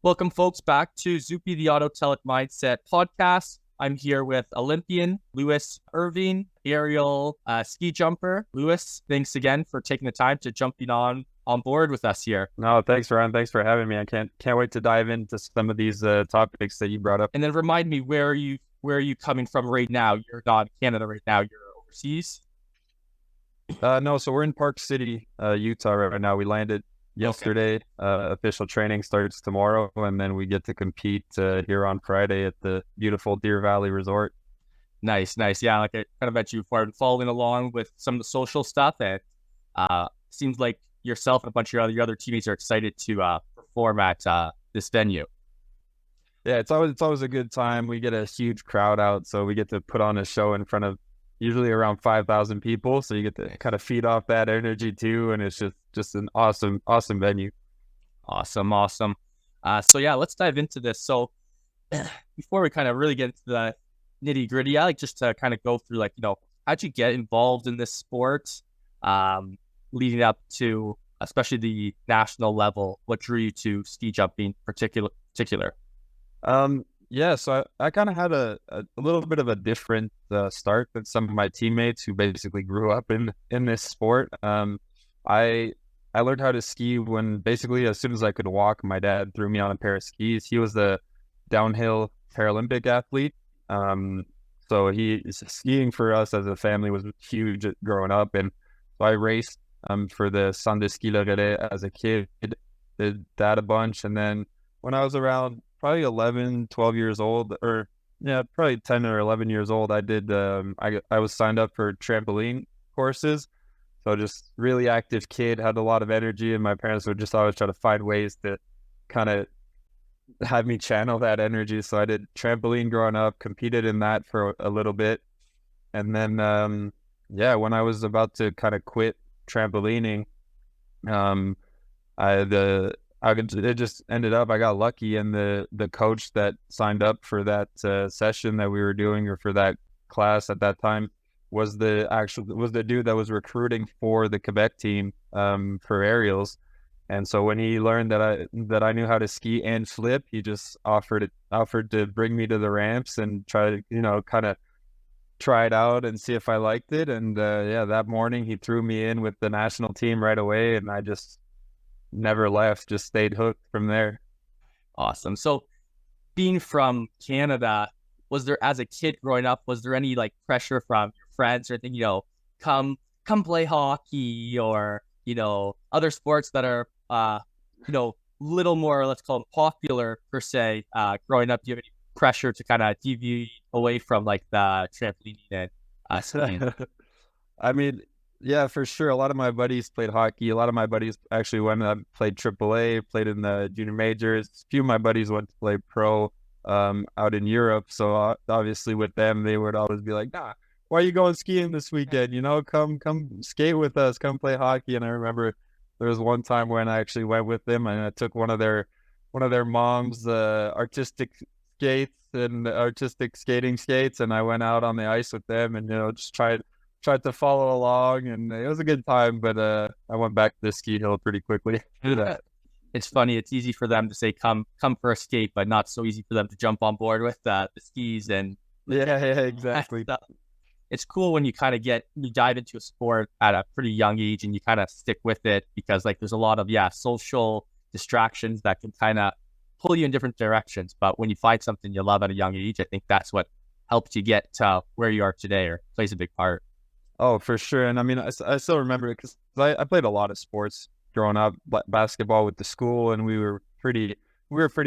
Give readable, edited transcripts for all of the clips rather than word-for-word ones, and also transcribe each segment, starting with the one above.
Welcome, folks, back to Zupi the Autotelic Mindset Podcast. I'm here with Olympian, Lewis, Irving, aerial ski jumper. Lewis, thanks again for taking the time to jumping on board with us here. No, thanks, Ron. Thanks for having me. I can't wait to dive into some of these topics that you brought up. And then remind me, where are you coming from right now? You're not in Canada right now. You're overseas. No, so we're in Park City, Utah right now. We landed yesterday. Okay. Official training starts tomorrow, and then we get to compete here on Friday at the beautiful Deer Valley Resort. Nice. Yeah, like I kind of bet you been following along with some of the social stuff, and seems like yourself and a bunch of your other teammates are excited to perform at this venue. Yeah, it's always a good time. We get a huge crowd out, so we get to put on a show in front of usually around 5,000 people. So you get to kind of feed off that energy too, and it's just an awesome venue. Awesome. So yeah, let's dive into this. So before we kind of really get into the nitty gritty, I like just to kind of go through how'd you get involved in this sport, leading up to especially the national level. What drew you to ski jumping particular? Yeah, so I kind of had a little bit of a different start than some of my teammates who basically grew up in this sport. I learned how to ski when basically as soon as I could walk. My dad threw me on a pair of skis. He was a downhill Paralympic athlete. So skiing for us as a family was huge growing up. And so I raced for the Centre de Ski Lorelais as a kid, did that a bunch. And then when I was around probably 11, 12 years old, or yeah, probably 10 or 11 years old, I did, I was signed up for trampoline courses. So just really active kid, had a lot of energy, and my parents would just always try to find ways to kind of have me channel that energy. So I did trampoline growing up, competed in that for a little bit. And then, when I was about to kind of quit trampolining, it just ended up, I got lucky, and the coach that signed up for that session that we were doing, or for that class at that time, was the dude that was recruiting for the Quebec team for aerials. And so when he learned that I knew how to ski and flip, he just offered to bring me to the ramps and try to kind of try it out and see if I liked it. And that morning he threw me in with the national team right away, and I just never left, just stayed hooked from there. Awesome. So being from Canada, was there, as a kid growing up, was there any pressure from your friends or anything, come play hockey or, other sports that are, little more, let's call them popular per se, growing up? Do you have any pressure to kind of deviate away from the trampoline and skiing? I mean, yeah, for sure. A lot of my buddies played hockey. A lot of my buddies actually went and played AAA, played in the junior majors. A few of my buddies went to play pro out in Europe. So obviously with them, they would always be like, "Nah, why are you going skiing this weekend? Come skate with us, come play hockey." And I remember there was one time when I actually went with them, and I took one of their mom's artistic skates and artistic skating skates, and I went out on the ice with them and just tried to follow along, and it was a good time. But I went back to the ski hill pretty quickly after that. It's funny. It's easy for them to say come for a skate, but not so easy for them to jump on board with the skis. And yeah, exactly. It's cool when you kind of you dive into a sport at a pretty young age and you kind of stick with it, because there's a lot of social distractions that can kind of pull you in different directions. But when you find something you love at a young age, I think that's what helped you get to where you are today, or plays a big part. Oh, for sure. And I mean, I still remember it because I played a lot of sports growing up, basketball with the school, and we were a pretty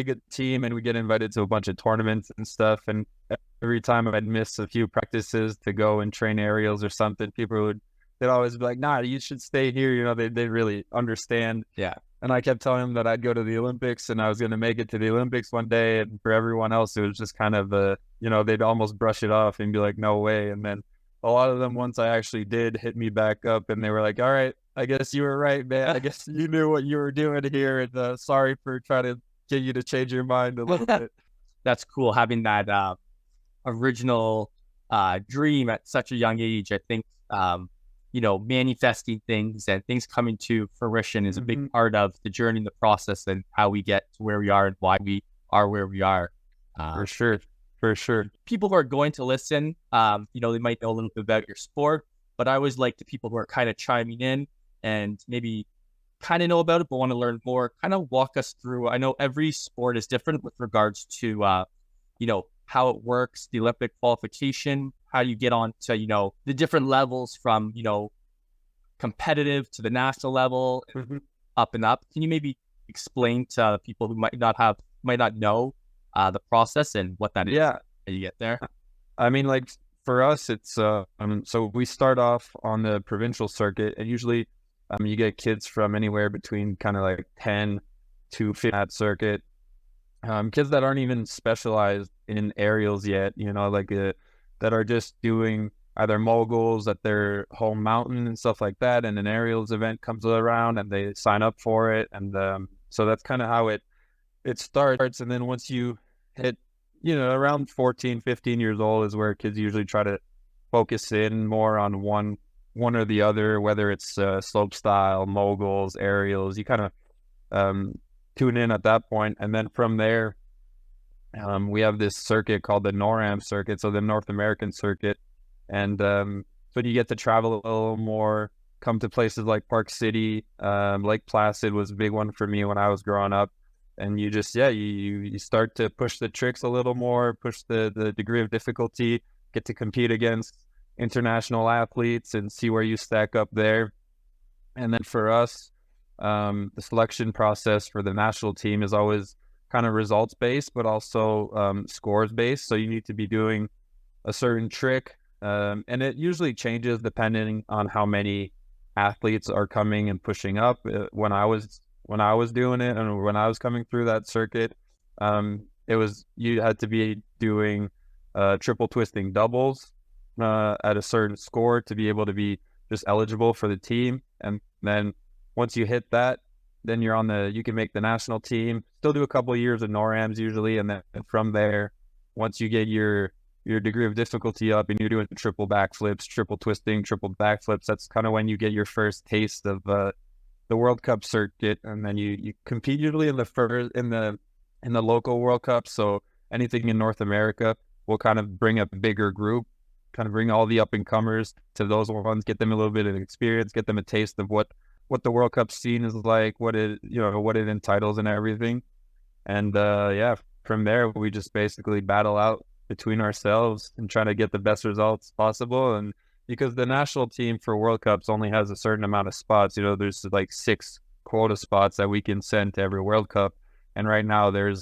good team, and we get invited to a bunch of tournaments and stuff. And every time I'd miss a few practices to go and train aerials or something, they'd always be like, "Nah, you should stay here." They really understand. Yeah. And I kept telling them that I'd go to the Olympics and I was going to make it to the Olympics one day. And for everyone else, it was just kind of they'd almost brush it off and be like, "No way." And then a lot of them, once I actually did, hit me back up, and they were like, "All right, I guess you were right, man. I guess you knew what you were doing here, and sorry for trying to get you to change your mind a little bit." That's cool, having that original dream at such a young age. I think manifesting things and things coming to fruition is a big part of the journey and the process and how we get to where we are and why we are where we are. For sure. For sure. People who are going to listen, they might know a little bit about your sport, but I always like the people who are kind of chiming in and maybe kind of know about it, but want to learn more, kind of walk us through. I know every sport is different with regards to, how it works, the Olympic qualification, how you get on to, the different levels from, competitive to the national level, up and up. Can you maybe explain to people who might not know the process and what that is? Yeah. How you get there? I mean, like for us, it's, so we start off on the provincial circuit, and usually you get kids from anywhere between kind of like 10 to 15 at circuit. Kids that aren't even specialized in aerials yet, that are just doing either moguls at their home mountain and stuff like that. And an aerials event comes around and they sign up for it. And so that's kind of how it starts. And then once you hit, around 14, 15 years old is where kids usually try to focus in more on one or the other, whether it's slope style, moguls, aerials. You kind of tune in at that point. And then from there, we have this circuit called the NORAM circuit, so the North American circuit. And so you get to travel a little more, come to places like Park City. Lake Placid was a big one for me when I was growing up. And you just, you start to push the tricks a little more, push the degree of difficulty, get to compete against international athletes and see where you stack up there. And then for us, the selection process for the national team is always kind of results based, but also scores based. So you need to be doing a certain trick, and it usually changes depending on how many athletes are coming and pushing up. When I was doing it and when I was coming through that circuit, you had to be doing triple twisting doubles at a certain score to be able to be just eligible for the team. And then once you hit that, then you can make the national team, still do a couple of years of NORAMs usually. And then from there, once you get your degree of difficulty up and you're doing triple backflips, triple twisting, triple backflips, that's kind of when you get your first taste of the World Cup circuit. And then you compete usually in the local World Cup. So anything in North America will kind of bring a bigger group, kind of bring all the up and comers to those ones, get them a little bit of experience, get them a taste of what the World Cup scene is like, what it entitles and everything. And from there we just basically battle out between ourselves and try to get the best results possible. And because the national team for World Cups only has a certain amount of spots, there's like 6 quota spots that we can send to every World Cup. And right now I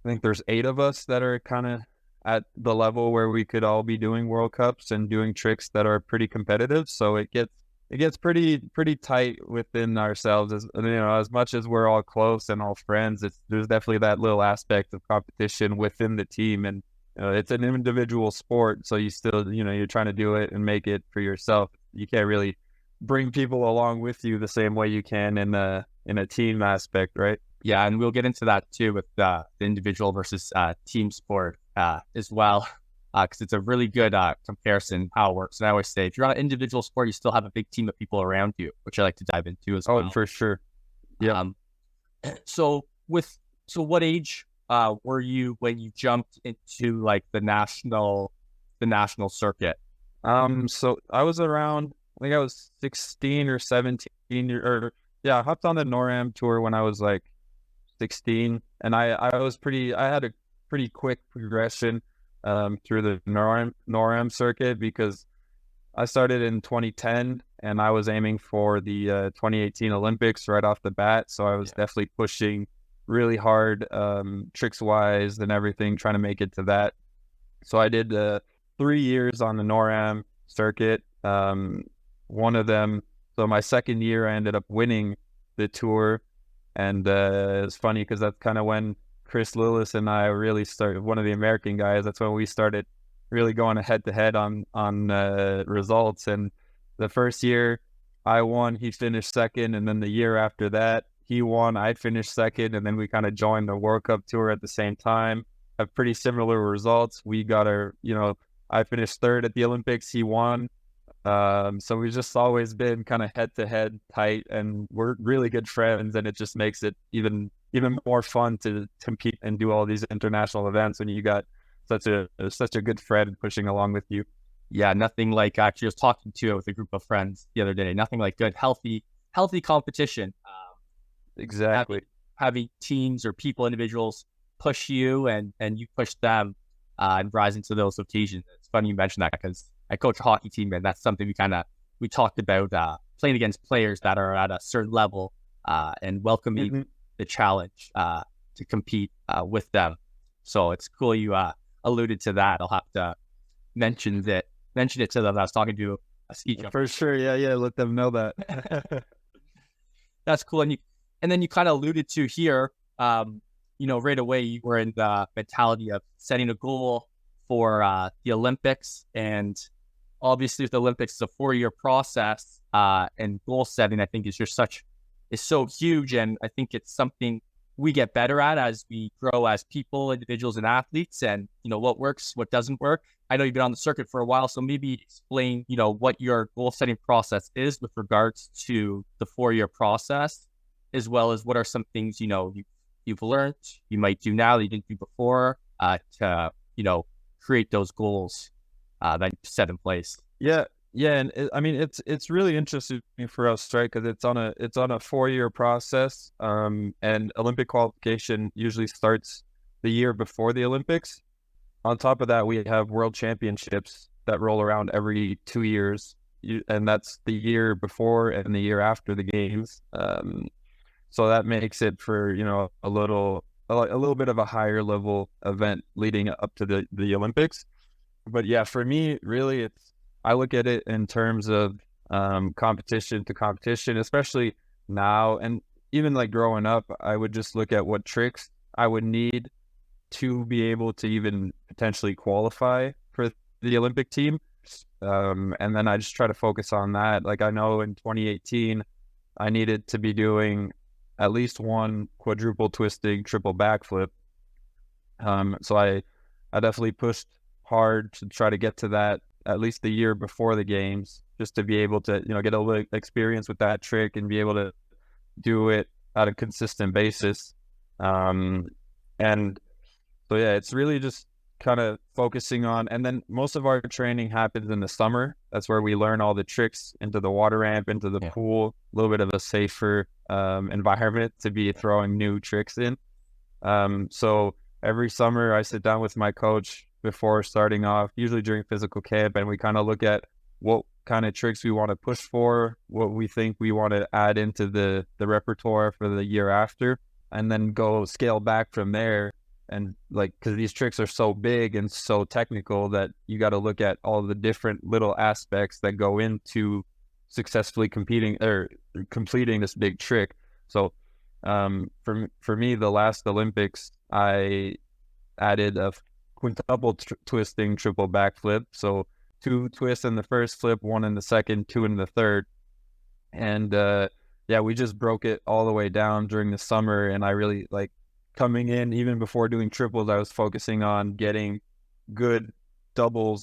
think there's 8 of us that are kind of at the level where we could all be doing World Cups and doing tricks that are pretty competitive. So it gets pretty tight within ourselves. As much as we're all close and all friends, there's definitely that little aspect of competition within the team. And it's an individual sport, so you still, you're trying to do it and make it for yourself. You can't really bring people along with you the same way you can in a team aspect, right? Yeah, and we'll get into that too with the individual versus team sport as well, because it's a really good comparison how it works. And I always say, if you're on an individual sport, you still have a big team of people around you, which I like to dive into as well. Oh, for sure. Yeah. So what age were you when you jumped into like the national circuit? So I was around, I think I was 16 or 17 I hopped on the NORAM tour when I was like 16, and I had a pretty quick progression through the NORAM circuit, because I started in 2010 and I was aiming for the 2018 Olympics right off the bat. So I was definitely pushing really hard, tricks wise and everything, trying to make it to that. So I did 3 years on the NORAM circuit. One of them, so my second year, I ended up winning the tour. And it's funny because that's kind of when Chris Lillis and I really started, one of the American guys, that's when we started really going head to head on results. And the first year I won, he finished second. And then the year after that, he won, I finished second. And then we kind of joined the World Cup tour at the same time. Have pretty similar results. We got I finished third at the Olympics. He won So we've just always been kind of head to head tight, and we're really good friends, and it just makes it even more fun to compete and do all these international events when you got such a good friend pushing along with you. Yeah, nothing like, actually I was talking to it with a group of friends the other day, nothing like good, healthy competition. Exactly. Having teams or people, individuals push you and you push them and rising to those occasions. It's funny you mentioned that because I coach a hockey team, and that's something we talked about, playing against players that are at a certain level and welcoming the challenge to compete with them. So it's cool you alluded to that. I'll have to mention it to them. I was talking to a ski jumper. For sure. Yeah. Let them know that. That's cool. And then you kind of alluded to here, right away, you were in the mentality of setting a goal for the Olympics. And obviously with the Olympics, it's a 4-year process, and goal setting, I think, is so huge. And I think it's something we get better at as we grow as people, individuals, and athletes, and, what works, what doesn't work. I know you've been on the circuit for a while, so maybe explain, what your goal setting process is with regards to the 4-year process, as well as what are some things, you've learned, you might do now that you didn't do before, to, create those goals that you set in place. Yeah. And it's really interesting for us, right? Because it's on a 4-year process, and Olympic qualification usually starts the year before the Olympics. On top of that, we have World Championships that roll around every 2 years, and that's the year before and the year after the games. So that makes it for a little bit of a higher level event leading up to the Olympics. But yeah, for me, really, I look at it in terms of competition to competition, especially now. And even like growing up, I would just look at what tricks I would need to be able to even potentially qualify for the Olympic team. And then I just try to focus on that. Like I know in 2018, I needed to be doing at least one quadruple twisting, triple backflip. So I definitely pushed hard to try to get to that at least the year before the games, just to be able to, get a little experience with that trick and be able to do it at a consistent basis. And so, yeah, it's really just kind of focusing on, and then most of our training happens in the summer. That's where we learn all the tricks into the water ramp, into the pool, a little bit of a safer environment to be throwing new tricks in. So every summer I sit down with my coach before starting off, usually during physical camp, and we kind of look at what kind of tricks we want to push for, what we think we want to add into the repertoire for the year after, and then go scale back from there. And because these tricks are so big and so technical that you got to look at all the different little aspects that go into successfully completing this big trick. So for me, the last Olympics, I added a quintuple twisting triple backflip. So 2 twists in the first flip, 1 in the second, 2 in the third. And we just broke it all the way down during the summer. And I really coming in, even before doing triples, I was focusing on getting good double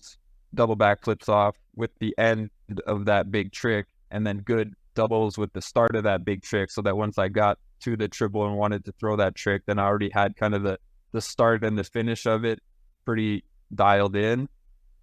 backflips off with the end of that big trick, and then good doubles with the start of that big trick, so that once I got to the triple and wanted to throw that trick, then I already had kind of the start and the finish of it pretty dialed in.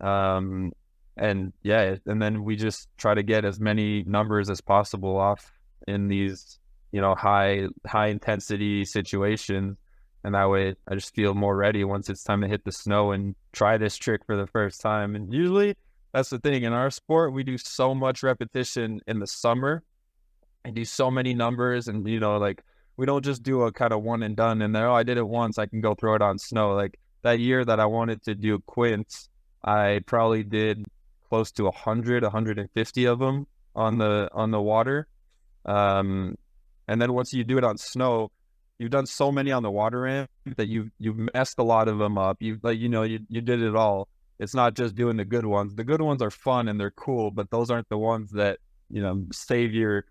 And then we just try to get as many numbers as possible off in these high intensity situations, and that way I just feel more ready once it's time to hit the snow and try this trick for the first time. And usually that's the thing in our sport, we do so much repetition in the summer and do so many numbers, and we don't just do a kind of one and done and then, I did it once, I can go throw it on snow. Like that year that I wanted to do quints, I probably did close to 150 of them on the water. And then once you do it on snow, you've done so many on the water ramp that you've messed a lot of them up. You did it all. It's not just doing the good ones. The good ones are fun and they're cool, but those aren't the ones that, save your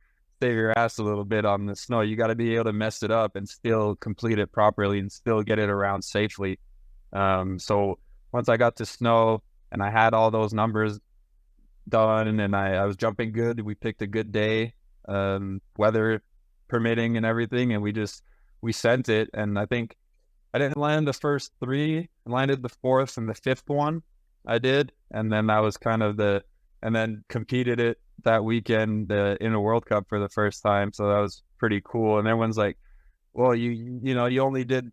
ass a little bit on the snow. You got to be able to mess it up and still complete it properly and still get it around safely. So once I got to snow and I had all those numbers done, and I was jumping good. We picked a good day, weather permitting and everything, and we sent it. And I think I didn't land the first three. I landed the fourth and the fifth one. I did, and then that was kind of and then competed it that weekend in a World Cup for the first time. So that was pretty cool. And everyone's like, well, you know, you only did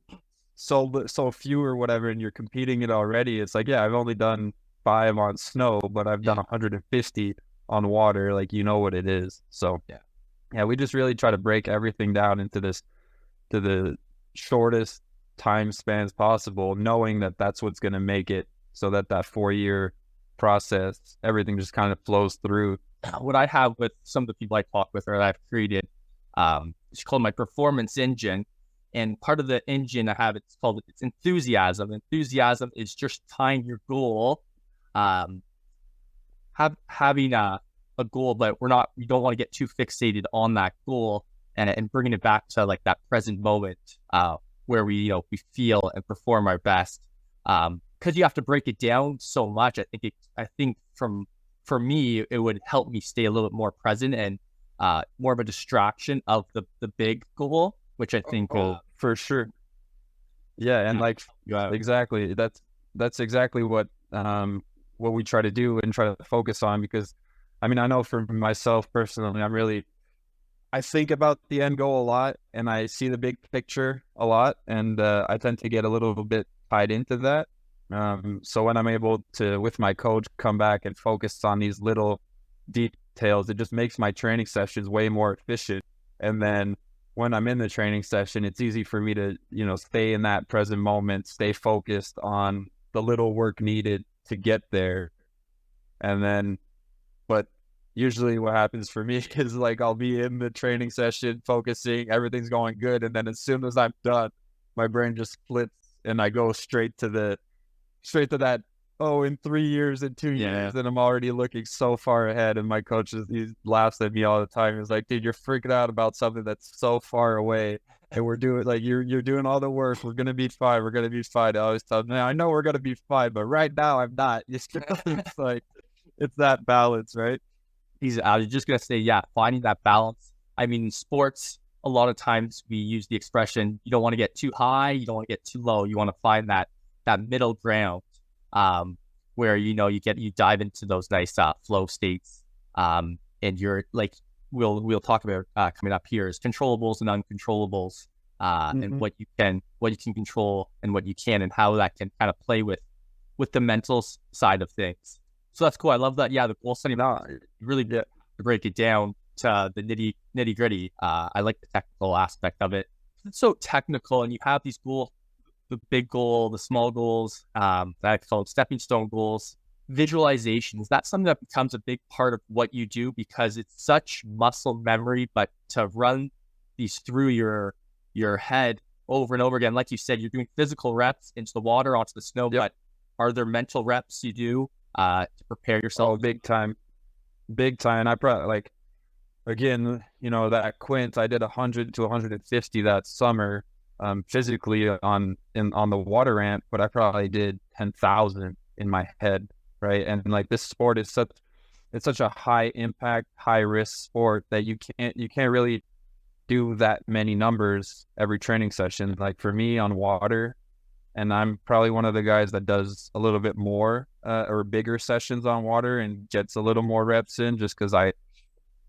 so few or whatever, and you're competing it already. It's like, yeah, I've only done 5 on snow, but I've done 150 on water. Like, you know what it is. So yeah, we just really try to break everything down to the shortest time spans possible, knowing that that's what's going to make it, so that 4-year process, everything just kind of flows through. What I have with some of the people I talk with, or that I've created, it's called my performance engine. And part of the engine I have, it's enthusiasm. Enthusiasm is just tying your goal, having a goal, but we don't want to get too fixated on that goal, and bringing it back to like that present moment, where we feel and perform our best. Because you have to break it down so much. I think for me, it would help me stay a little bit more present and more of a distraction of the big goal, which I think for sure. Yeah, and exactly. That's exactly what we try to do and try to focus on, because I mean, I know for myself personally, I think about the end goal a lot, and I see the big picture a lot, and I tend to get a little bit tied into that. So when I'm able to, with my coach, come back and focus on these little details, it just makes my training sessions way more efficient. And then when I'm in the training session, it's easy for me to, stay in that present moment, stay focused on the little work needed to get there. And then, but usually what happens for me is like, I'll be in the training session focusing, everything's going good. And then as soon as I'm done, my brain just flips and I go straight to that, in 3 years and 2 years, and I'm already looking so far ahead. And my coach he laughs at me all the time. He's like, dude, you're freaking out about something that's so far away, and we're doing like you're doing all the work. We're gonna be fine. We're gonna be fine. I always tell him, I know we're gonna be fine, but right now I'm not. It's like it's that balance, right? I was just gonna say, finding that balance. I mean, in sports, a lot of times we use the expression, you don't want to get too high, you don't want to get too low. You want to find that middle ground, where you dive into those nice flow states, and you're like, we'll talk about coming up here is controllables and uncontrollables, and what you can control and what you can, and how that can kind of play with the mental side of things. So that's cool. I love that. Yeah, the goal setting, really to break it down to the nitty gritty. I like the technical aspect of it. It's so technical, and you have these goals, the big goal, the small goals, that I call stepping stone goals. Visualization, is that something that becomes a big part of what you do, because it's such muscle memory, but to run these through your head over and over again, like you said, you're doing physical reps into the water, onto the snow, but are there mental reps you do to prepare yourself? Oh, big time. I probably again, that quint, I did 100 to 150 that summer, physically on the water ramp, but I probably did 10,000 in my head, right? And like, this sport is such a high impact, high risk sport that you can't really do that many numbers every training session. Like for me on water, and I'm probably one of the guys that does a little bit more or bigger sessions on water and gets a little more reps in, just because I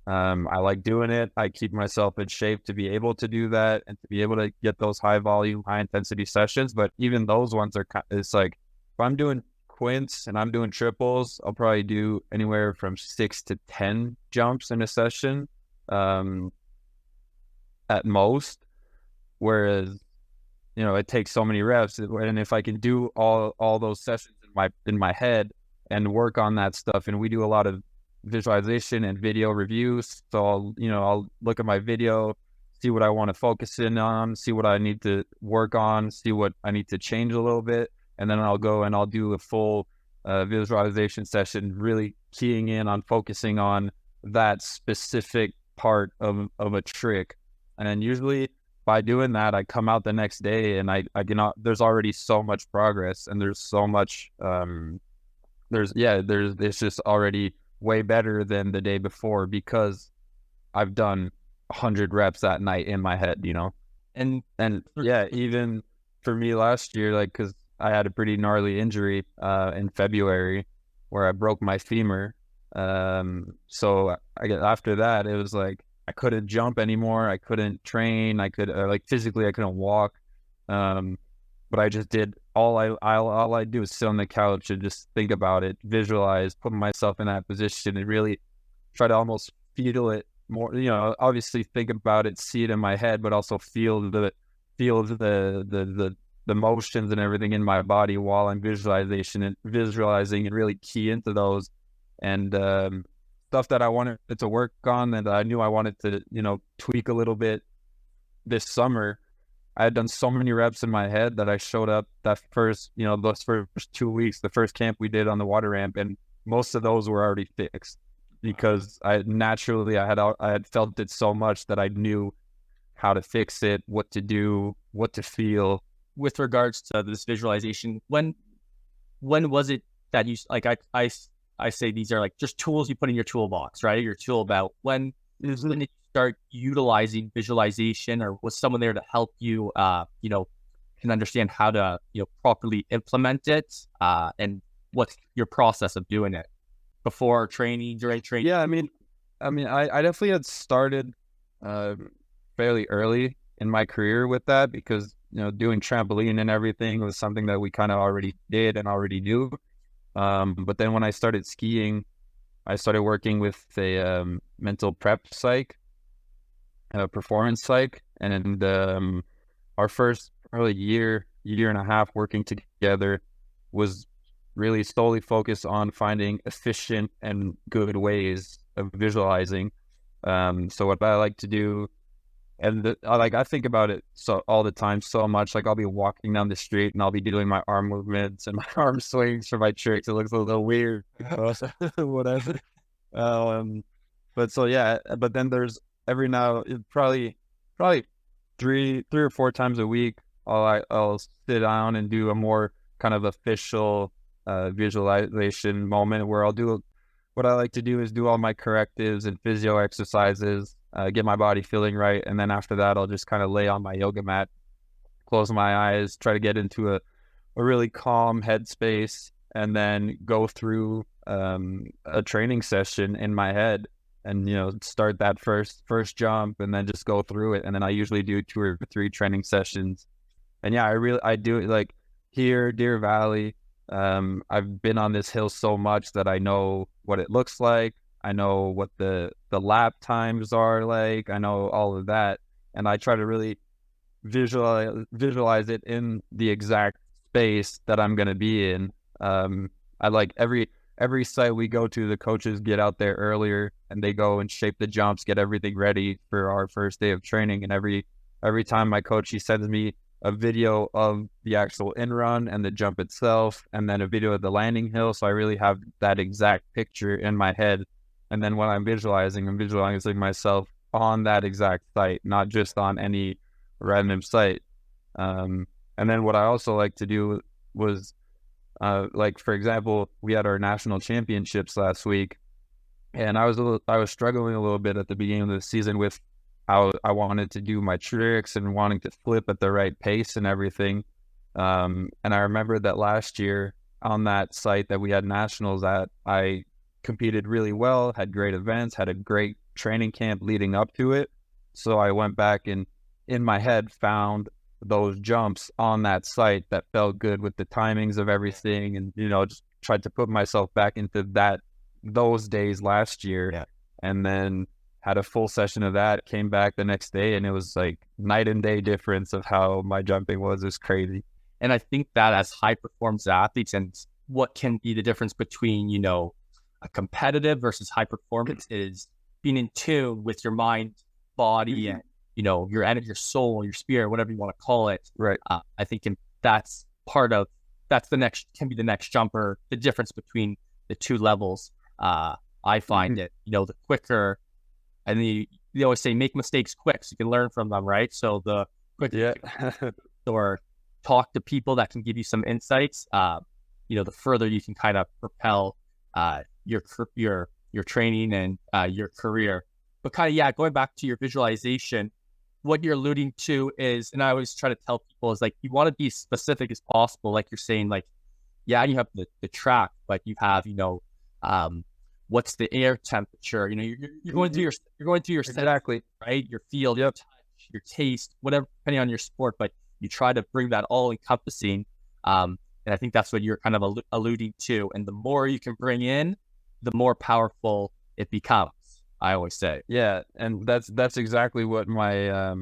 like doing it. I keep myself in shape to be able to do that and to be able to get those high volume, high intensity sessions. But even those ones it's like, if I'm doing quints and I'm doing triples, I'll probably do anywhere from 6 to 10 jumps in a session, at most. Whereas, it takes so many reps, and if I can do all those sessions in my head and work on that stuff, and we do a lot of visualization and video reviews. So I'll look at my video, see what I want to focus in on, see what I need to work on, see what I need to change a little bit. And then I'll go and I'll do a full visualization session, really keying in on focusing on that specific part of a trick. And usually by doing that, I come out the next day and I there's already so much progress, and there's so much, there's just already way better than the day before because I've done 100 reps that night in my head, And yeah, even for me last year, like, because I had a pretty gnarly injury in February where I broke my femur. So after that, it was like I couldn't jump anymore. I couldn't train. Physically, I couldn't walk. But I just did all I do is sit on the couch and just think about it, visualize, put myself in that position, and really try to almost feel it more. Obviously think about it, see it in my head, but also feel the motions and everything in my body while I'm visualizing and really key into those and stuff that I wanted to work on and I knew I wanted to tweak a little bit this summer. I had done so many reps in my head that I showed up that those first 2 weeks, the first camp we did on the water ramp, and most of those were already fixed because I had felt it so much that I knew how to fix it, what to do, what to feel. With regards to this visualization, when was it that you, like, I say these are like just tools you put in your toolbox, right? Your tool belt. When did you start utilizing visualization, or was someone there to help you, can understand how to, properly implement it? And what's your process of doing it before training, during training? Yeah, I mean, I definitely had started fairly early in my career with that because, doing trampoline and everything was something that we kind of already did and already knew. But then when I started skiing, I started working with a mental prep psych, performance psych, and our first probably year and a half working together was really solely focused on finding efficient and good ways of visualizing. So what I like to do, and I think about it all the time so much. Like I'll be walking down the street and I'll be doing my arm movements and my arm swings for my tricks. It looks a little weird, whatever. But then there's probably 3 or 4 times a week I'll sit down and do a more kind of official visualization moment where I'll do what I like to do is do all my correctives and physio exercises, get my body feeling right, and then after that I'll just kind of lay on my yoga mat, close my eyes, try to get into a really calm headspace, and then go through a training session in my head and start that first jump and then just go through it. And then I usually do 2 or 3 training sessions. And yeah, I do it like here, Deer Valley. I've been on this hill so much that I know what it looks like. I know what the lap times are like. I know all of that. And I try to really visualize it in the exact space that I'm going to be in. I like every site we go to, the coaches get out there earlier and they go and shape the jumps, get everything ready for our first day of training. And every time my coach, he sends me a video of the actual in run and the jump itself, and then a video of the landing hill. So I really have that exact picture in my head. And then when I'm visualizing myself on that exact site, not just on any random site. And then what I also like to do was, like, for example, we had our national championships last week, and I was struggling a little bit at the beginning of the season with how I wanted to do my tricks and wanting to flip at the right pace and everything. And I remember that last year on that site that we had nationals at, I competed really well, had great events, had a great training camp leading up to it. So I went back and in my head found those jumps on that site that felt good with the timings of everything, and just tried to put myself back into those days last year. Yeah. And then had a full session of that, came back the next day, and it was like night and day difference of how my jumping was. It was crazy. And I think that as high performance athletes, and what can be the difference between a competitive versus high performance is being in tune with your mind, body, and your energy, your soul, your spirit, whatever you want to call it. Right. I think that's the next jumper, the difference between the 2 levels. I find it, the quicker, and they always say make mistakes quick so you can learn from them, right? So the quicker or talk to people that can give you some insights, the further you can kind of propel your your training and your career. But kind of, yeah, going back to your visualization, what you're alluding to is, and I always try to tell people is like, you want to be as specific as possible. Like you're saying, like, yeah, you have the track, but you have, what's the air temperature? You're going through your Exactly. right? Your feel, your touch, your taste, whatever, depending on your sport, but you try to bring that all encompassing. And I think that's what you're kind of alluding to. And the more you can bring in, the more powerful it becomes, I always say. Yeah. And that's exactly what my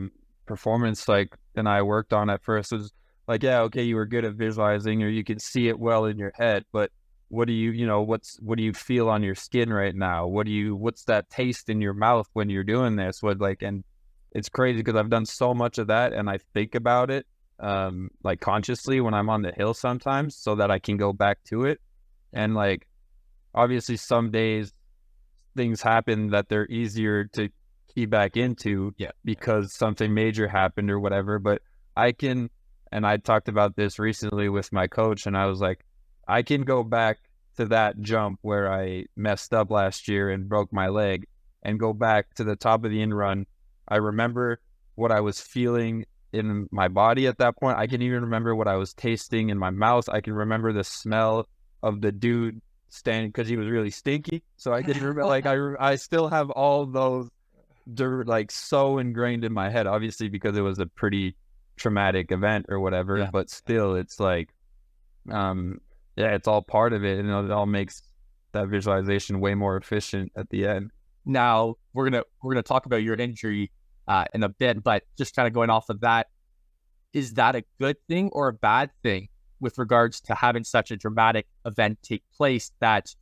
performance and I worked on at first was like, yeah, okay, you were good at visualizing or you could see it well in your head, but what do what do you feel on your skin right now? What's that taste in your mouth when you're doing this? And it's crazy because I've done so much of that and I think about it like consciously when I'm on the hill sometimes so that I can go back to it. And like, obviously some days things happen that they're easier to key back into because something major happened or whatever. But and I talked about this recently with my coach and I was like, I can go back to that jump where I messed up last year and broke my leg and go back to the top of the in run. I remember what I was feeling in my body at that point. I can even remember what I was tasting in my mouth. I can remember the smell of the dude standing because he was really stinky. So I can remember, like, I still have all those like so ingrained in my head, obviously because it was a pretty traumatic event or whatever, but still it's like, it's all part of it. And it all makes that visualization way more efficient at the end. Now we're gonna talk about your injury in a bit, but just kind of going off of that, is that a good thing or a bad thing with regards to having such a dramatic event take place that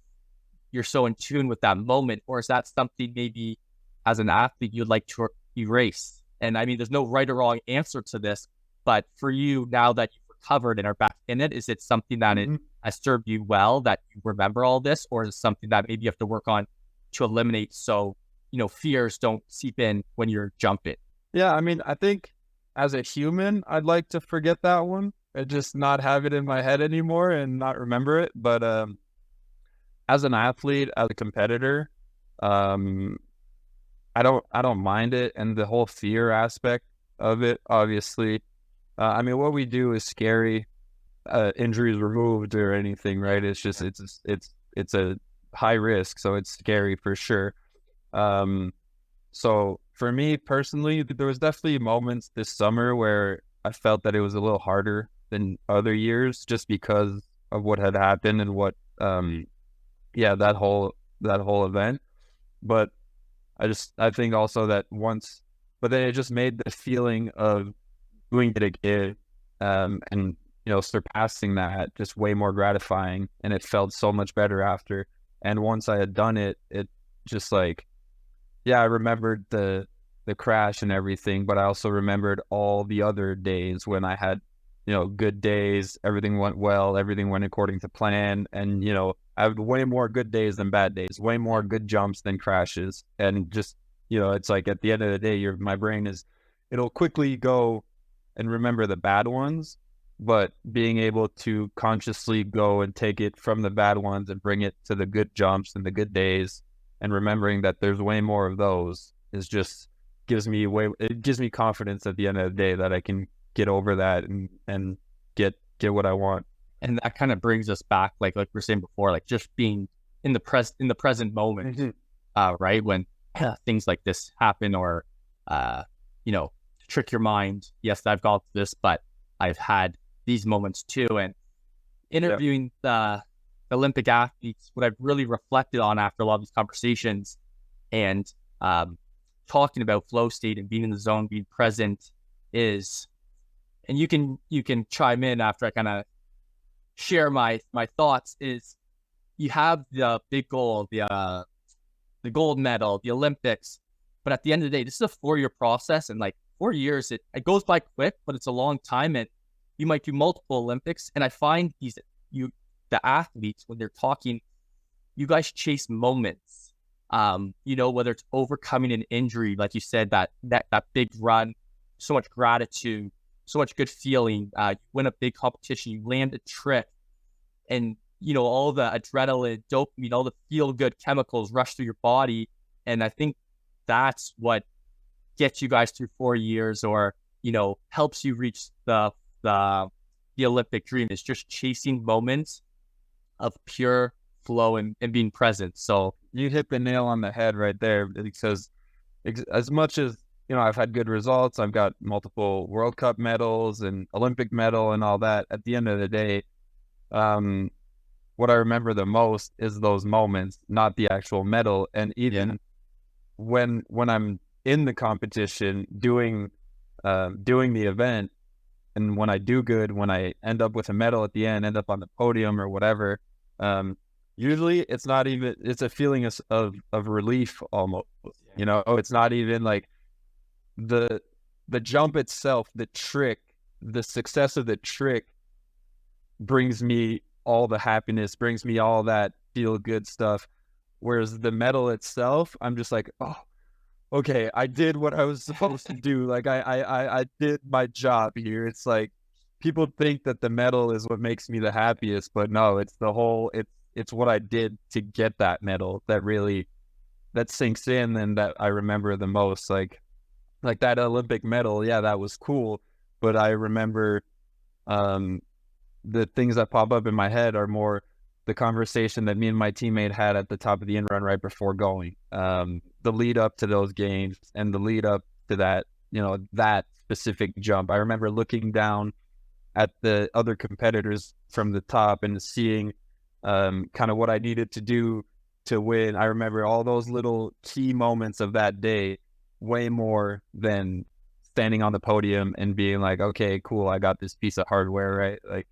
you're so in tune with that moment? Or is that something maybe as an athlete you'd like to erase? And I mean, there's no right or wrong answer to this, but for you, now that you've recovered and are back in it, is it something that it has served you well, that you remember all this? Or is it something that maybe you have to work on to eliminate so, fears don't seep in when you're jumping? Yeah, I mean, I think as a human, I'd like to forget that one and just not have it in my head anymore and not remember it. But as an athlete, as a competitor, I don't mind it, and the whole fear aspect of it, obviously. I mean, what we do is scary. Injuries removed or anything, right? It's just it's a high risk, so it's scary for sure. So for me personally, there was definitely moments this summer where I felt that it was a little harder than other years, just because of what had happened and what, that whole event. But I think also that but then it just made the feeling of doing it again, and surpassing that just way more gratifying, and it felt so much better after. And once I had done it, it just like, I remembered the crash and everything, but I also remembered all the other days when I had, good days, everything went well, everything went according to plan. And, I had way more good days than bad days, way more good jumps than crashes. And just, it's like at the end of the day, my brain it'll quickly go and remember the bad ones, but being able to consciously go and take it from the bad ones and bring it to the good jumps and the good days, and remembering that there's way more of those gives me confidence at the end of the day that I can get over that and get what I want. And that kind of brings us back, like we were saying before, like just being in the present moment, right? When things like this happen, or trick your mind. Yes, I've gone through this, but I've had these moments too. And interviewing the Olympic athletes, what I've really reflected on after a lot of these conversations and talking about flow state and being in the zone, being present is, and you can chime in after I kind of share my thoughts, is you have the big goal, the gold medal, the Olympics, but at the end of the day, this is a 4-year process, and like 4 years, it goes by quick, but it's a long time, and you might do multiple Olympics. And I find the athletes, when they're talking, you guys chase moments, whether it's overcoming an injury, like you said, that big run, so much gratitude, so much good feeling, you win a big competition, you land a trick, and all the adrenaline, dopamine, all the feel good chemicals rush through your body. And I think that's what gets you guys through 4 years, or, helps you reach the Olympic dream, is just chasing moments of pure flow and being present. So you hit the nail on the head right there, because as much as, I've had good results, I've got multiple World Cup medals and Olympic medal and all that. At the end of the day, what I remember the most is those moments, not the actual medal. And even when I'm in the competition doing the event, and when I do good, when I end up with a medal at the end, end up on the podium or whatever, usually it's not even, it's a feeling of relief almost. It's not even like the jump itself, the trick, the success of the trick brings me all the happiness, brings me all that feel good stuff. Whereas the medal itself, I'm just like, oh, okay, I did what I was supposed to do. Like I did my job here. It's like people think that the medal is what makes me the happiest, but no, it's it's what I did to get that medal that sinks in and that I remember the most. Like that Olympic medal, yeah, that was cool, but I remember the things that pop up in my head are more the conversation that me and my teammate had at the top of the in run right before going, the lead up to those games and the lead up to that, that specific jump. I remember looking down at the other competitors from the top and seeing kind of what I needed to do to win. I remember all those little key moments of that day way more than standing on the podium and being like, okay, cool, I got this piece of hardware, right? Like,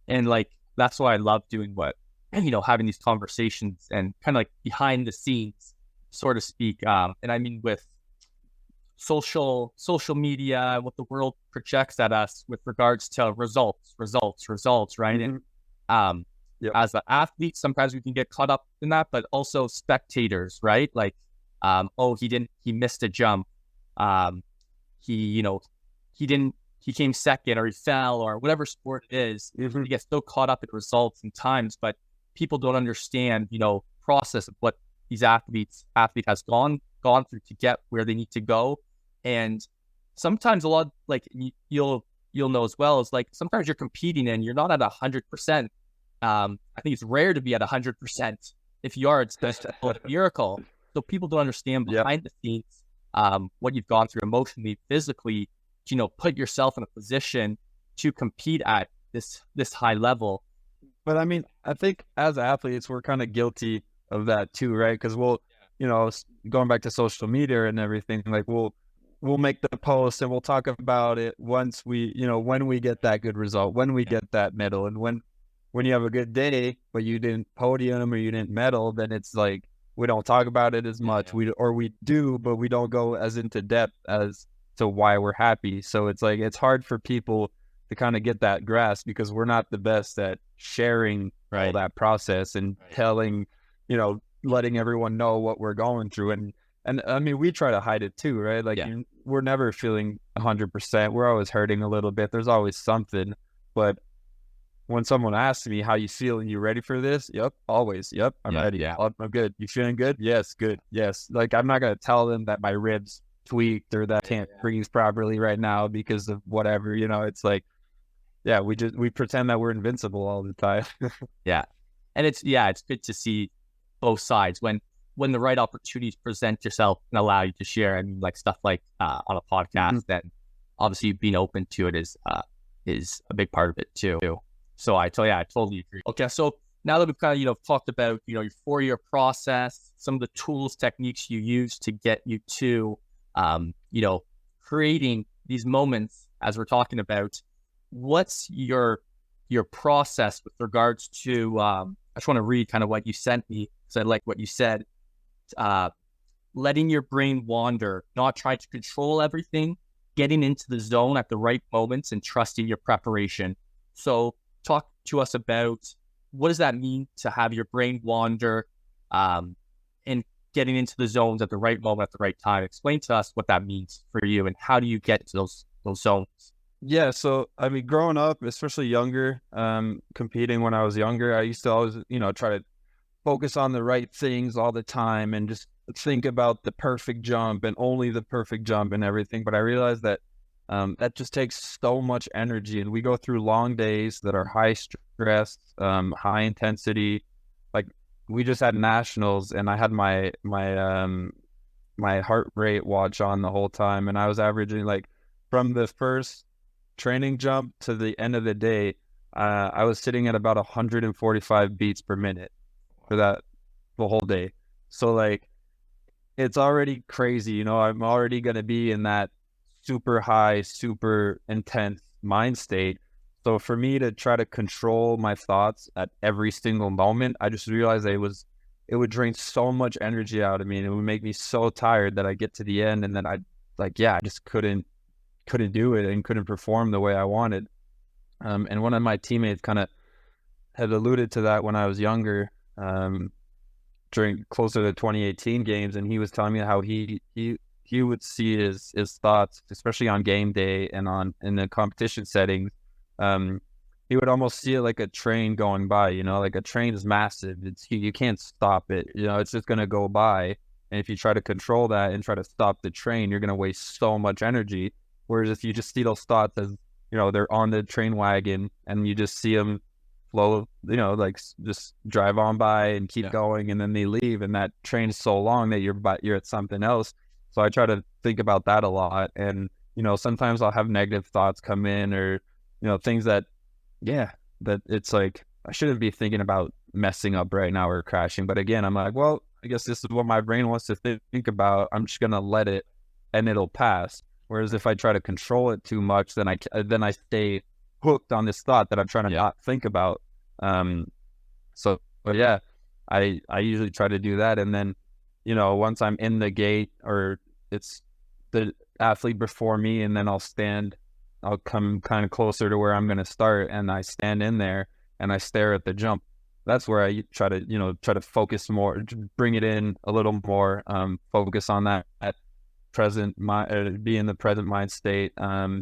and like, that's why I love doing having these conversations and kind of like behind the scenes, so to speak. And I mean, with social media, what the world projects at us with regards to results, right? Mm-hmm. And as an athlete, sometimes we can get caught up in that, but also spectators, right? Like, he missed a jump. He came second, or he fell, or whatever sport it is. Mm-hmm. You get so caught up in results and times, but people don't understand, process of what these athlete has gone through to get where they need to go. And sometimes a lot, like you'll know as well, is like sometimes you're competing and you're not at 100%. I think it's rare to be at 100%. If you are, it's a miracle. So people don't understand behind the scenes, what you've gone through emotionally, physically, to, put yourself in a position to compete at this high level. But I mean, I think as athletes, we're kind of guilty of that too, right? Because going back to social media and everything, like we'll make the post and we'll talk about it once we, when we get that good result, when we get that medal, and when you have a good day, but you didn't podium or you didn't medal, then it's like, we don't talk about it as much. We do, but we don't go as into depth as to why we're happy. So it's like, it's hard for people to kind of get that grasp because we're not the best at sharing all that process and telling, letting everyone know what we're going through. And I mean, we try to hide it too, right? Like we're never feeling 100%. We're always hurting a little bit. There's always something. But when someone asks me, how you feeling, you ready for this? Yep, always. Yep, I'm ready. Yeah. I'm good. You feeling good? Yes, good. Yes. Like, I'm not going to tell them that my ribs tweaked or that I can't breathe properly right now because of whatever, it's like, we pretend that we're invincible all the time. And it's good to see both sides when the right opportunities present yourself and allow you to share. I mean, like stuff like on a podcast, then obviously being open to it is a big part of it too. So I totally agree. Okay, so now that we've kind of talked about your 4-year process, some of the tools, techniques you use to get you to creating these moments as we're talking about, what's your process with regards to I just want to read kind of what you sent me because I like what you said. Letting your brain wander, not trying to control everything, getting into the zone at the right moments, and trusting your preparation. So talk to us about, what does that mean to have your brain wander and getting into the zones at the right moment, at the right time? Explain to us what that means for you and how do you get to those zones? Yeah, so I mean, growing up, especially younger, competing when I was younger, I used to always, try to focus on the right things all the time and just think about the perfect jump and only the perfect jump and everything. But I realized that that just takes so much energy, and we go through long days that are high stress, high intensity. Like we just had nationals, and I had my heart rate watch on the whole time, and I was averaging like from the first training jump to the end of the day, I was sitting at about 145 beats per minute for that the whole day. So like it's already crazy, I'm already going to be in that super high, super intense mind state. So for me to try to control my thoughts at every single moment, I just realized that it would drain so much energy out of me, and it would make me so tired that I get to the end and then I just couldn't do it and couldn't perform the way I wanted. And one of my teammates kind of had alluded to that when I was younger, during closer to the 2018 games, and he was telling me how he would see his thoughts, especially on game day and in the competition settings. He would almost see it like a train going by. Like a train is massive. You can't stop it. It's just going to go by. And if you try to control that and try to stop the train, you're going to waste so much energy. Whereas if you just see those thoughts as, they're on the train wagon and you just see them flow, like just drive on by and keep going, and then they leave, and that train is so long that you're at something else. So I try to think about that a lot. And, sometimes I'll have negative thoughts come in, or, things that it's like, I shouldn't be thinking about messing up right now or crashing. But again, I'm like, well, I guess this is what my brain wants to think about. I'm just going to let it and it'll pass. Whereas if I try to control it too much, then I stay hooked on this thought that I'm trying to not think about. But yeah, I usually try to do that. And then, once I'm in the gate, or it's the athlete before me, and then I'll come kind of closer to where I'm going to start, and I stand in there and I stare at the jump. That's where I try to focus more, bring it in a little more, focus on that be in the present mind state.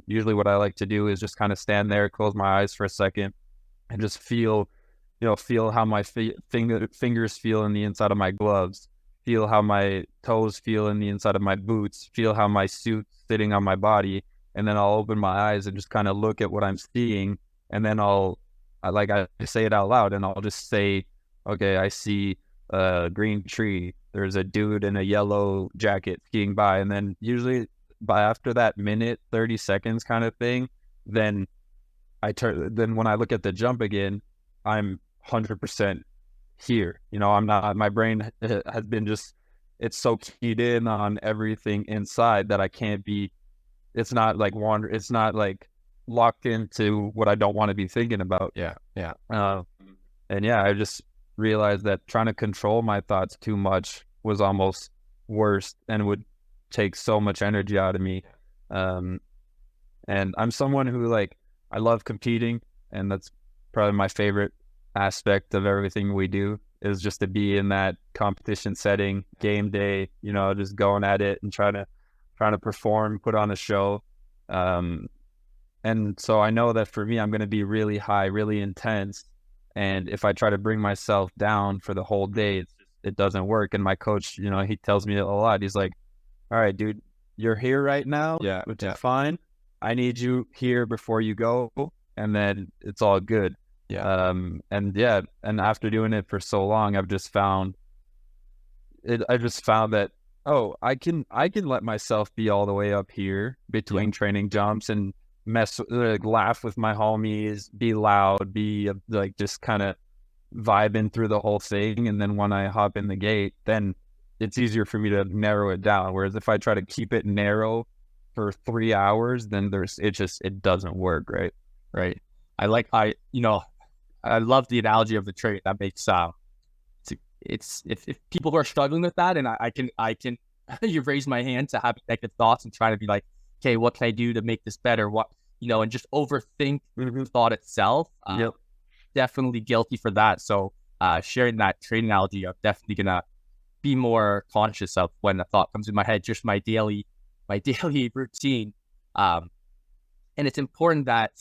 Usually what I like to do is just kind of stand there, close my eyes for a second, and just feel how my fingers feel in the inside of my gloves, feel how my toes feel in the inside of my boots, feel how my suit's sitting on my body. And then I'll open my eyes and just kind of look at what I'm seeing. And then I say it out loud, and I'll just say, okay, I see a green tree. There's a dude in a yellow jacket skiing by. And then usually after that minute, 30 seconds kind of thing, then when I look at the jump again, I'm 100% here. I'm not, my brain has been it's so keyed in on everything inside that I can't be, it's not like it's not like locked into what I don't want to be thinking about. Yeah. And I just realized that trying to control my thoughts too much was almost worse and would take so much energy out of me. And I'm someone who, I love competing, and that's probably my favorite aspect of everything we do, is just to be in that competition setting, game day, just going at it and trying to perform, put on a show. And so I know that for me, I'm going to be really high, really intense. And if I try to bring myself down for the whole day, it doesn't work. And my coach, he tells me a lot. He's like, all right, dude, you're here right now, which is fine. I need you here before you go, and then it's all good. And after doing it for so long, I've just found that, I can let myself be all the way up here between training jumps and laugh with my homies, be loud, be just kind of vibing through the whole thing. And then when I hop in the gate, then it's easier for me to narrow it down. Whereas if I try to keep it narrow for 3 hours, then it doesn't work. Right. I love the analogy of the train. That makes it's if people who are struggling with that, and I can you raise my hand to have negative thoughts and try to be like, okay, what can I do to make this better? And just overthink the thought itself. Definitely guilty for that. So sharing that train analogy, I'm definitely gonna be more conscious of when a thought comes in my head, just my daily routine. And And it's important that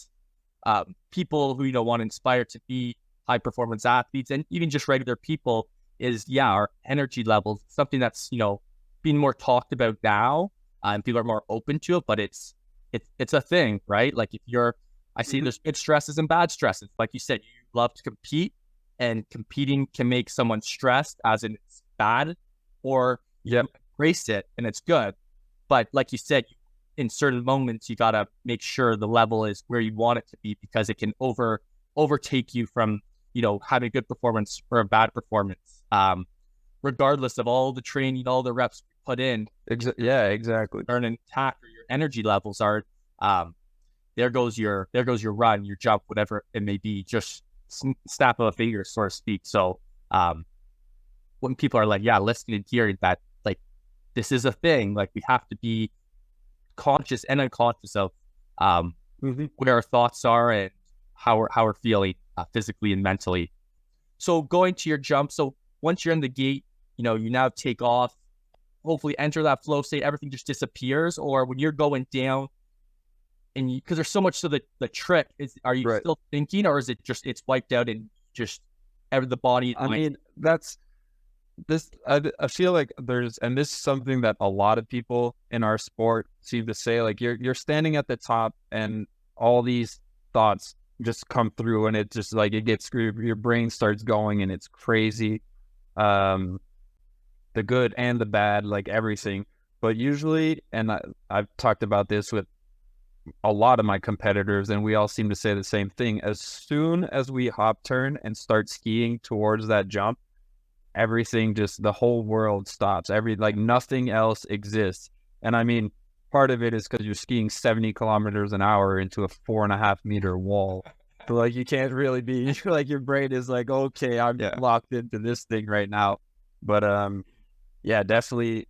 people who, want to inspire to be high performance athletes, and even just regular people, is our energy levels, something that's, being more talked about now, and people are more open to it, but it's a thing, right? Like I see there's good stresses and bad stresses. Like you said, you love to compete, and competing can make someone stressed, as in it's bad, or you embrace it and it's good. But like you said, in certain moments, you got to make sure the level is where you want it to be, because it can overtake you from, having a good performance or a bad performance, regardless of all the training, all the reps we put in. Exactly. Burn intact, or your energy levels are, there goes your run, your jump, whatever it may be, just snap of a finger, so to speak. So when people are like, listening and hearing that, like, this is a thing, like, we have to be conscious and unconscious of where our thoughts are and how we're feeling physically and mentally. So going to your jump, so once you're in the gate, you now take off, hopefully enter that flow state, everything just disappears. Or when you're going down, and because there's so much to the trick, are you still thinking, or is it just it's wiped out and just the body? I mean, that's this. I feel like this is something that a lot of people in our sport seem to say. Like, you're standing at the top, and all these thoughts just come through, and it just, like, it gets your brain starts going, and it's crazy. The good and the bad, like everything. But usually, and I've talked about this with a lot of my competitors, and we all seem to say the same thing. As soon as we hop turn and start skiing towards that jump, everything, just the whole world stops. Nothing else exists. And I mean, part of it is because you're skiing 70 kilometers an hour into a 4.5 meter wall. So, like, you can't really be, like, your brain is like, okay, I'm locked into this thing right now. But definitely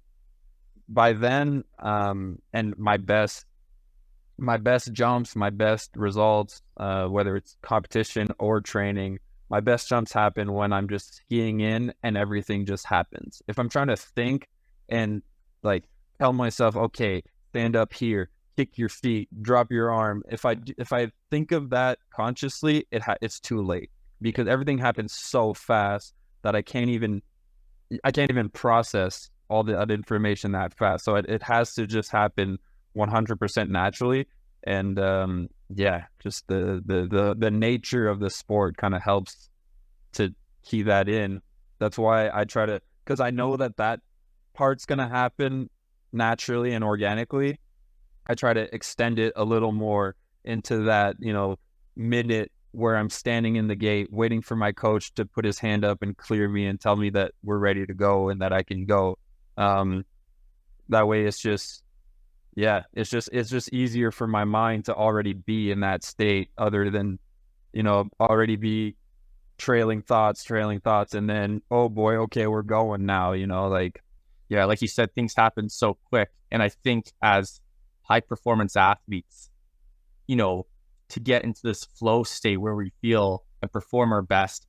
by then, and my best jumps, my best results, whether it's competition or training, my best jumps happen when I'm just skiing in and everything just happens. If I'm trying to think and, like, tell myself, okay, stand up here, kick your feet, drop your arm. If I think of that consciously, it's too late, because everything happens so fast that I can't even process all the other information that fast. So it has to just happen 100% naturally. And just the nature of the sport kind of helps to key that in. That's why I try to, because I know that part's going to happen naturally and organically. I try to extend it a little more into that, minute where I'm standing in the gate waiting for my coach to put his hand up and clear me and tell me that we're ready to go and that I can go. That way it's just easier for my mind to already be in that state, other than, already be trailing thoughts. And then, oh boy, okay, we're going now, like you said, things happen so quick. And I think as high performance athletes, to get into this flow state where we feel and perform our best,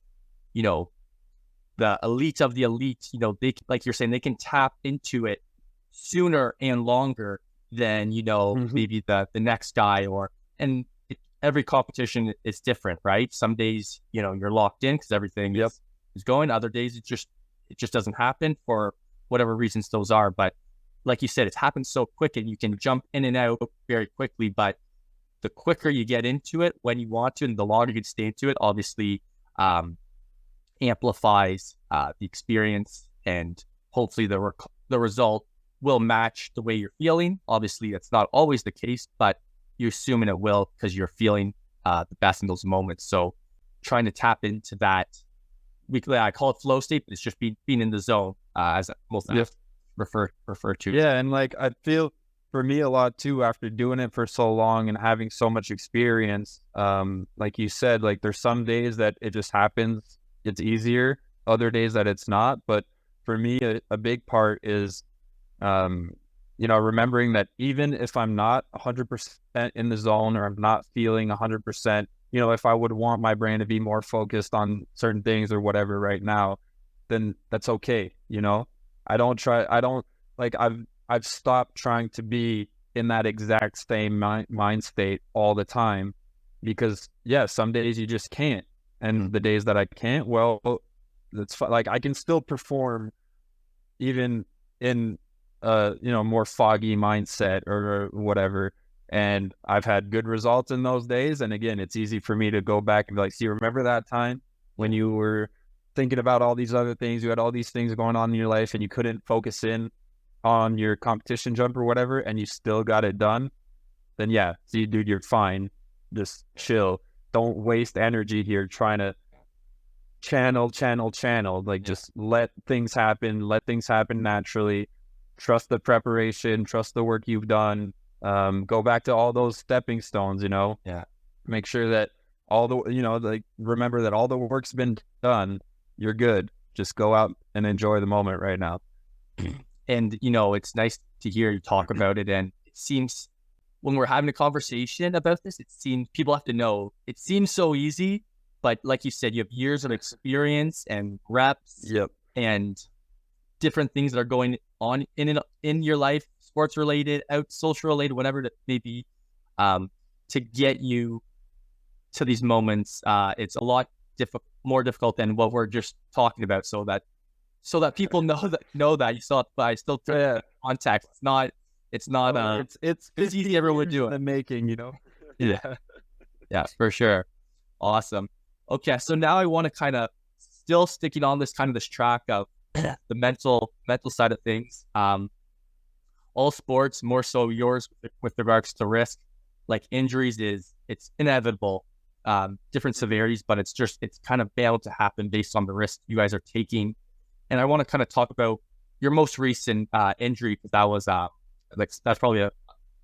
the elite of the elite, they, like you're saying, they can tap into it sooner and longer than, maybe the next guy, and every competition is different, right? Some days, you're locked in because everything is going. Other days, it just doesn't happen for whatever reasons those are. But like you said, it's happened so quick, and you can jump in and out very quickly. But the quicker you get into it when you want to, and the longer you can stay into it, obviously amplifies the experience, and hopefully the result will match the way you're feeling. Obviously, that's not always the case, but you're assuming it will because you're feeling the best in those moments. So trying to tap into that weekly, I call it flow state, but it's just being in the zone, as most refer to. Yeah, and like I feel for me a lot too, after doing it for so long and having so much experience, like you said, like there's some days that it just happens, it's easier, other days that it's not. But for me, a big part is remembering that even if I'm not 100% in the zone, or I'm not feeling 100%, if I would want my brain to be more focused on certain things or whatever right now, then that's okay. I've stopped trying to be in that exact same mind state all the time, because some days you just can't, and the days that I can't, well, it's like I can still perform even in more foggy mindset or whatever, and I've had good results in those days. And again, it's easy for me to go back and be like, see, remember that time when you were thinking about all these other things, you had all these things going on in your life and you couldn't focus in on your competition jump or whatever, and you still got it done? Then see, dude, you're fine. Just chill. Don't waste energy here trying to channel. Like, just let things happen naturally. Trust the preparation, trust the work you've done. Go back to all those stepping stones, make sure that all the, like, remember that all the work's been done. You're good. Just go out and enjoy the moment right now. And, it's nice to hear you talk about it. And it seems when we're having a conversation about this, it seems people have to know it seems so easy, but like you said, you have years of experience and reps and different things that are going on in your life, sports related, social related, whatever it may be, to get you to these moments. It's a lot more difficult than what we're just talking about, so that people know that you still context. It's not it's easy. Everyone would do it. The making, Yeah, for sure. Awesome. Okay, so now I want to kind of still sticking on this track of the mental side of things. All sports, more so yours with regards to risk, like injuries, it's inevitable. Different severities, but it's kind of bound to happen based on the risk you guys are taking. And I want to kind of talk about your most recent injury, because that was that's probably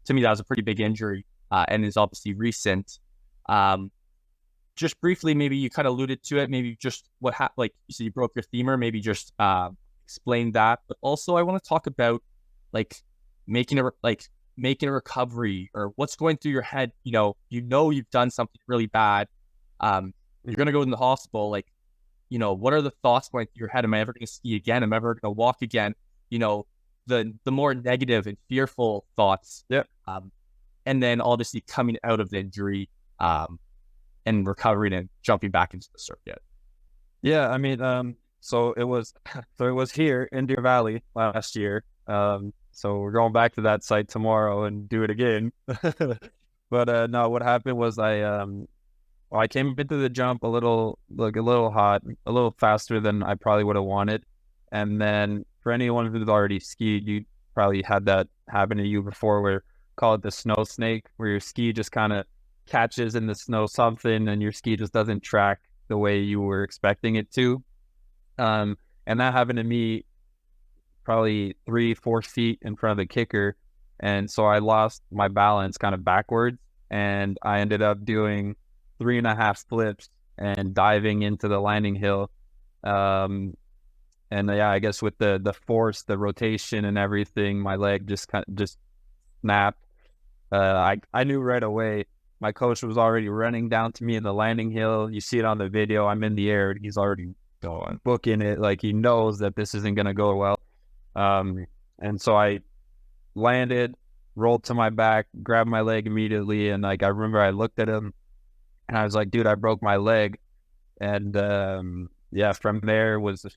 to me that was a pretty big injury, and is obviously recent. Just briefly, maybe you kind of alluded to it. Maybe just what happened, like you said, you broke your femur. Maybe just explain that. But also, I want to talk about like making a recovery, or what's going through your head. You've done something really bad. You're gonna go in the hospital. Like, what are the thoughts going through your head? Am I ever going to ski again? Am I ever going to walk again? The more negative and fearful thoughts. Yeah. And then obviously coming out of the injury, and recovering and jumping back into the circuit. Yeah, I mean, so it was here in Deer Valley last year. So we're going back to that site tomorrow and do it again. But no, what happened was I came into the jump a little hot, a little faster than I probably would have wanted. And then for anyone who's already skied, you probably had that happen to you before, where call it the snow snake, where your ski just kind of catches in the snow something and your ski just doesn't track the way you were expecting it to. And that happened to me probably 3-4 feet in front of the kicker. And so I lost my balance kind of backwards, and I ended up doing 3.5 flips and diving into the landing hill. And I guess with the force, the rotation and everything, my leg just snapped. I knew right away. My coach was already running down to me in the landing hill. You see it on the video. I'm in the air. He's already booking it. Like, he knows that this isn't going to go well. And so I landed, rolled to my back, grabbed my leg immediately. And like, I remember I looked at him and I was like, dude, I broke my leg. And from there was a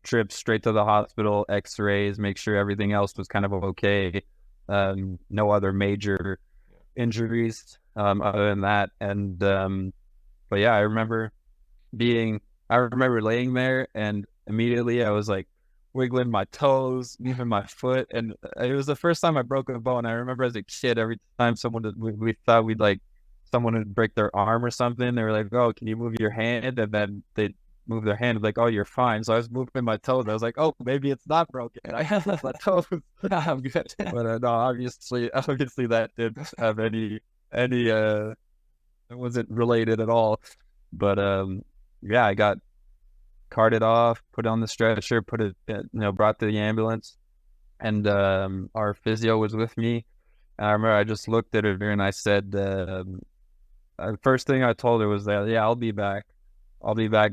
trip straight to the hospital, x-rays, make sure everything else was kind of okay. No other major injuries other than that. And but yeah, I remember laying there, and immediately I was like wiggling my toes, moving my foot, and it was the first time I broke a bone. I remember as a kid, every time we thought someone would break their arm or something, they were like, "Oh, can you move your hand?" And then they'd move their hand, like, "Oh, you're fine." So I was moving my toes. I was like, "Oh, maybe it's not broken. I have my toes. I'm good." But no, obviously that didn't have any. It wasn't related at all. But I got carted off, put on the stretcher, brought to the ambulance, and our physio was with me. And I remember I just looked at her and I said, the first thing I told her was that, yeah, I'll be back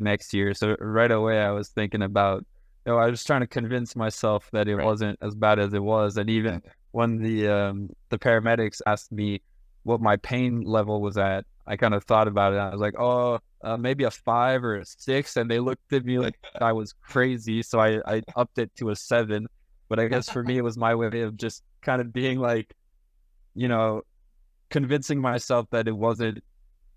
next year. So right away I was thinking about, I was trying to convince myself that it wasn't as bad as it was. And even when the paramedics asked me what my pain level was at, I kind of thought about it. I was like, oh, maybe a 5 or a 6, and they looked at me like I was crazy. So I upped it to a 7. But I guess for me, it was my way of just kind of being like, you know, convincing myself that it wasn't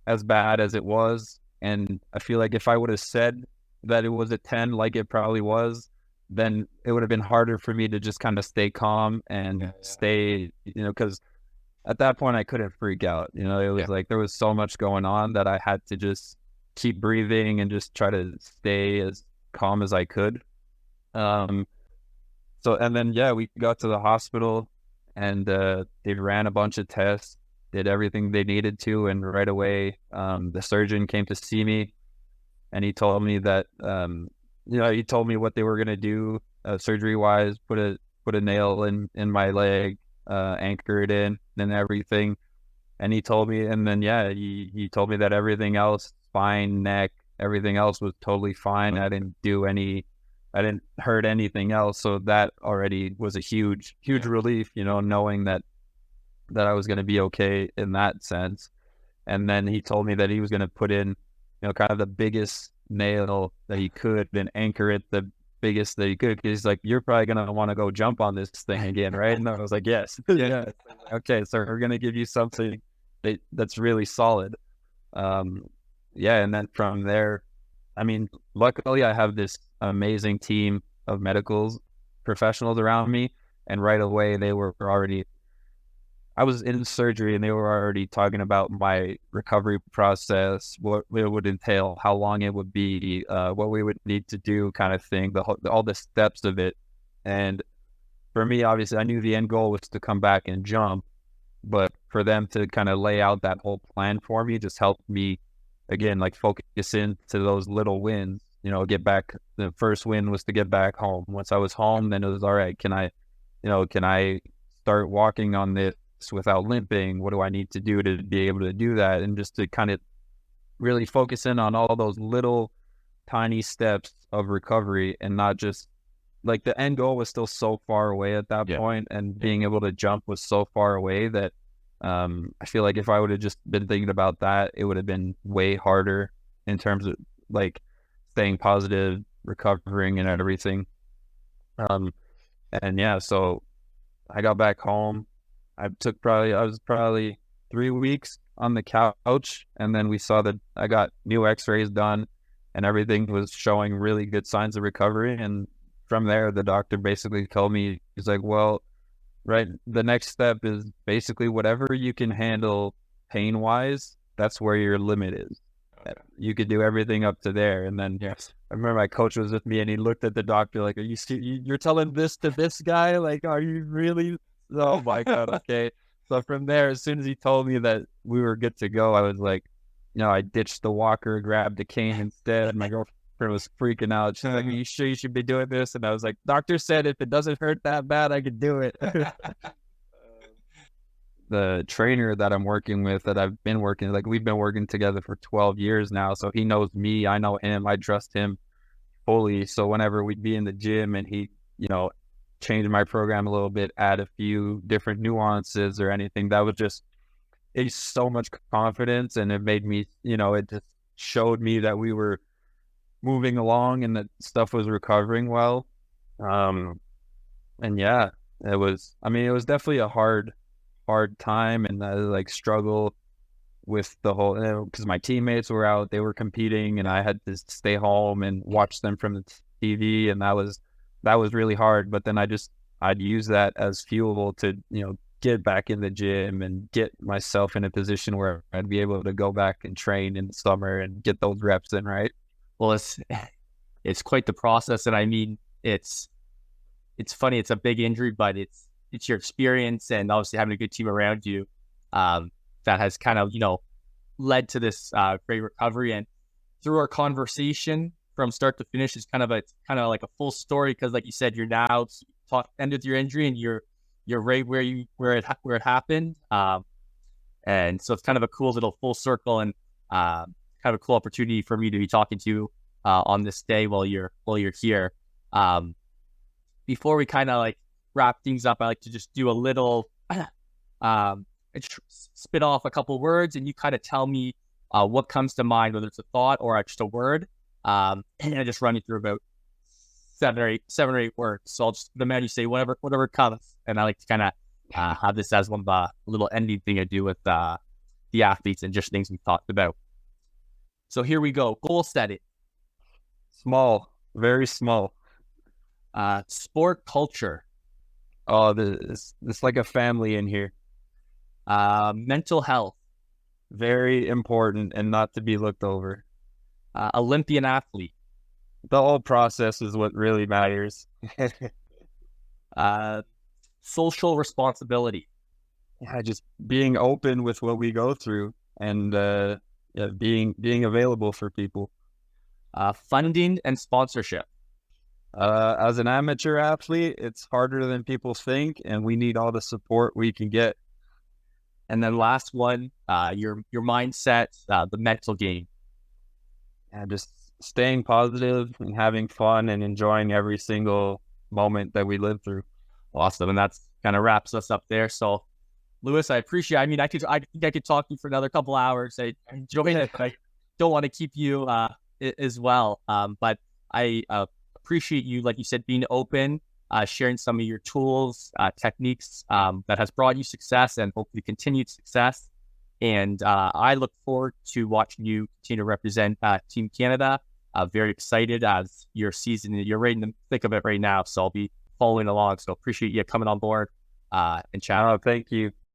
as bad as it was. And I feel like if I would have said that it was a 10, like it probably was, then it would have been harder for me to just kind of stay calm and stay, you know, because at that point I couldn't freak out. You know, it was like there was so much going on that I had to just keep breathing and just try to stay as calm as I could. So, and then, we got to the hospital and they ran a bunch of tests, did everything they needed to. And right away, the surgeon came to see me and he told me that, he told me what they were going to do surgery wise, put a nail in my leg, anchor it in and everything. And he told me, and then, he told me that everything else, spine, neck, everything else was totally fine. I didn't hurt anything else. So that already was a huge relief, you know, knowing that I was going to be okay in that sense. And then he told me that he was going to put in, you know, kind of the biggest nail that he could and anchor it the biggest that he could. He's like, you're probably going to want to go jump on this thing again, right? And I was like, yes. Okay, so we're going to give you something that's really solid. And then from there, I mean, luckily I have this amazing team of medical professionals around me. And right away I was in surgery and they were already talking about my recovery process, what it would entail, how long it would be, what we would need to do kind of thing, all the steps of it. And for me, obviously, I knew the end goal was to come back and jump, but for them to kind of lay out that whole plan for me just helped me, again, like focus into those little wins, you know, get back. The first win was to get back home. Once I was home, then it was, all right, can I start walking on this without limping? What do I need to do to be able to do that? And just to kind of really focus in on all those little tiny steps of recovery, and not just like the end goal was still so far away at that point, and being able to jump was so far away that I feel like if I would have just been thinking about that, it would have been way harder in terms of like staying positive, recovering and everything. So I got back home. I was probably 3 weeks on the couch, and then we saw that I got new x-rays done and everything was showing really good signs of recovery. And from there, the doctor basically told me, he's like, well, right, the next step is basically whatever you can handle pain wise, that's where your limit is. Okay. You could do everything up to there. And then I remember my coach was with me and he looked at the doctor like, you're telling this to this guy? Like, are you really? Oh my God. Okay. So from there, as soon as he told me that we were good to go, I was like, I ditched the walker, grabbed the cane instead. My girlfriend was freaking out. She's like, are you sure you should be doing this? And I was like, doctor said if it doesn't hurt that bad, I could do it. The trainer that I'm working with, that I've been working, like we've been working together for 12 years now. So he knows me, I know him, I trust him fully. So whenever we'd be in the gym and he, changed my program a little bit, add a few different nuances or anything, that was just, it's so much confidence. And it made me, it just showed me that we were moving along and that stuff was recovering well. It was definitely a hard time, and I like struggle with the whole, because my teammates were out, they were competing, and I had to stay home and watch them from the TV, and that was really hard. But then I'd use that as fuel to get back in the gym and get myself in a position where I'd be able to go back and train in the summer and get those reps in, right? Well, it's quite the process, and I mean, it's funny, it's a big injury, but it's your experience and obviously having a good team around you that has kind of, led to this great recovery. And through our conversation from start to finish is kind of like a full story, because like you said, you're now ended your injury and you're right where it happened. And so it's kind of a cool little full circle, and kind of a cool opportunity for me to be talking to you on this day while you're here. Before we kind of like wrap things up, I like to just do a little, spit off a couple words, and you kind of tell me what comes to mind, whether it's a thought or just a word. And I just run you through about seven or eight words. So I'll just demand you say whatever comes. And I like to kind of have this as one of the little ending thing I do with the athletes and just things we've talked about. So here we go. Goal setting. Small, very small. Sport culture. Oh, this like a family in here. Mental health. Very important and not to be looked over. Olympian athlete. The whole process is what really matters. Social responsibility. Yeah, just being open with what we go through and being available for people. Funding and sponsorship. As an amateur athlete, it's harder than people think, and we need all the support we can get. And then last one, your mindset, the mental game. And just staying positive and having fun and enjoying every single moment that we live through. Awesome. And that's kind of wraps us up there. So, Lewis, I appreciate it. I mean, I think I could talk to you for another couple hours. I enjoyed it, but I don't want to keep you as well. But I appreciate you, like you said, being open, sharing some of your tools, techniques that has brought you success and hopefully continued success. And I look forward to watching you continue to represent Team Canada. Very excited as your season, you're right in the thick of it right now. So I'll be following along. So appreciate you coming on board and chatting. Oh, thank you.